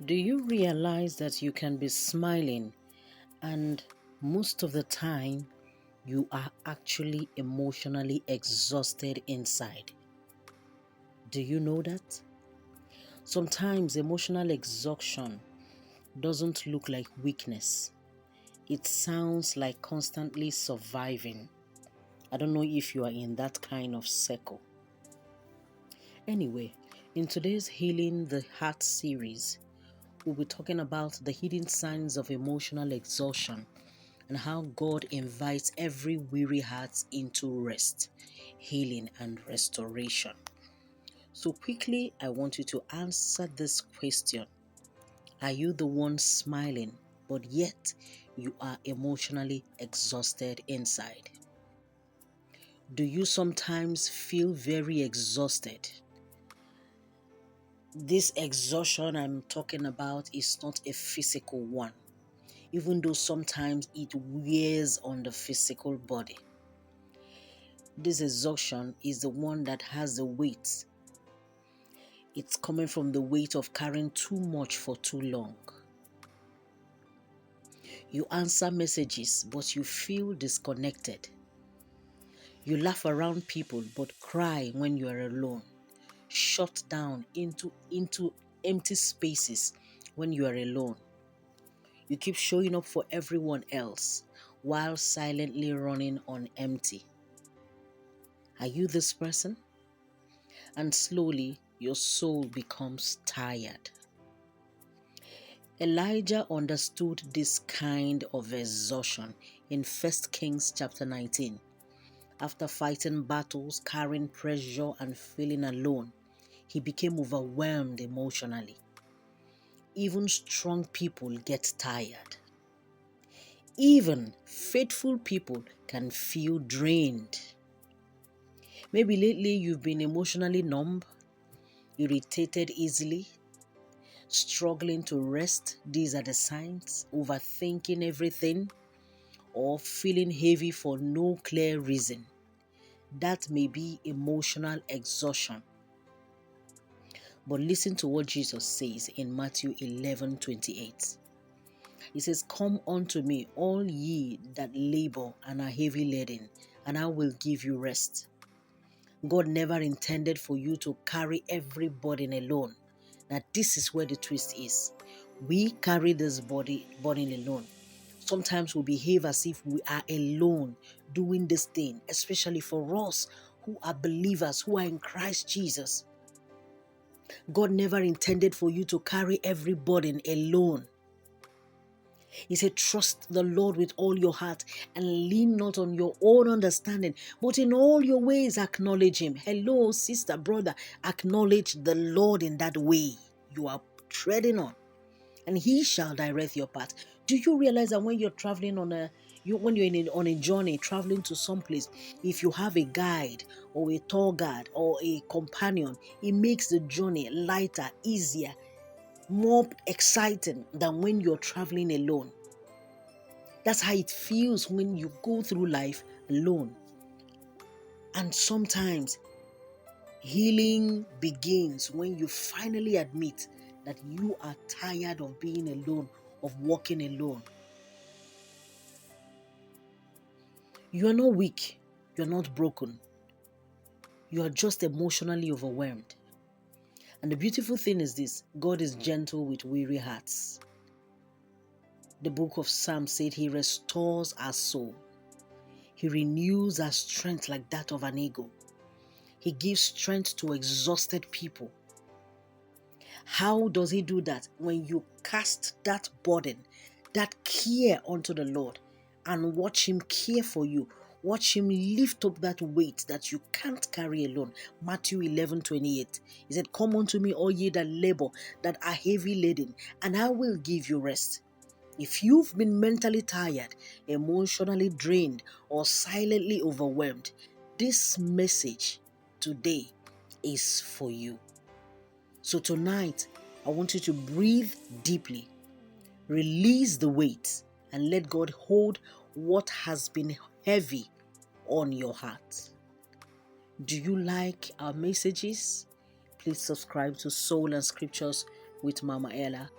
Do you realize that you can be smiling and most of the time you are actually emotionally exhausted inside? Do you know that? Sometimes emotional exhaustion doesn't look like weakness. It sounds like constantly surviving. I don't know if you are in that kind of circle. Anyway, in today's Healing the Heart series, we'll be talking about the hidden signs of emotional exhaustion and how God invites every weary heart into rest, healing, and restoration. So quickly, I want you to answer this question. Are you the one smiling, but yet you are emotionally exhausted inside? Do you sometimes feel very exhausted? This exhaustion I'm talking about is not a physical one, even though sometimes it wears on the physical body. This exhaustion is the one that has the weight. It's coming from the weight of carrying too much for too long. You answer messages, but you feel disconnected. You laugh around people, but cry when you are alone. Shut down into empty spaces when you are alone. You keep showing up for everyone else while silently running on empty. Are you this person? And slowly, your soul becomes tired. Elijah understood this kind of exhaustion in 1 Kings chapter 19. After fighting battles, carrying pressure, and feeling alone, he became overwhelmed emotionally. Even strong people get tired. Even faithful people can feel drained. Maybe lately you've been emotionally numb, irritated easily, struggling to rest. These are the signs. Overthinking everything or feeling heavy for no clear reason. That may be emotional exhaustion. But listen to what Jesus says in Matthew 11:28. He says, "Come unto me, all ye that labor and are heavy laden, and I will give you rest." God never intended for you to carry every burden alone. Now, this is where the twist is. We carry this burden alone. Sometimes we behave as if we are alone doing this thing, especially for us who are believers, who are in Christ Jesus. God never intended for you to carry every burden alone. He said, trust the Lord with all your heart and lean not on your own understanding, but in all your ways acknowledge him. Hello, sister, brother, acknowledge the Lord in that way you are treading on, and he shall direct your path. Do you realize that when you're traveling when you're on a journey, traveling to some place, if you have a guide or a tour guide or a companion, it makes the journey lighter, easier, more exciting than when you're traveling alone. That's how it feels when you go through life alone. And sometimes healing begins when you finally admit that you are tired of being alone, of walking alone. You are not weak. You are not broken. You are just emotionally overwhelmed. And the beautiful thing is this: God is gentle with weary hearts. The book of Psalms said he restores our soul. He renews our strength like that of an eagle. He gives strength to exhausted people. How does he do that? When you cast that burden, that care unto the Lord, and watch him care for you. Watch him lift up that weight that you can't carry alone. Matthew 11:28. He said, "Come unto me, all ye that labor, that are heavy laden, and I will give you rest." If you've been mentally tired, emotionally drained, or silently overwhelmed, this message today is for you. So tonight, I want you to breathe deeply, release the weight, and let God hold what has been heavy on your heart. Do you like our messages? Please subscribe to Soul and Scriptures with Mama Ella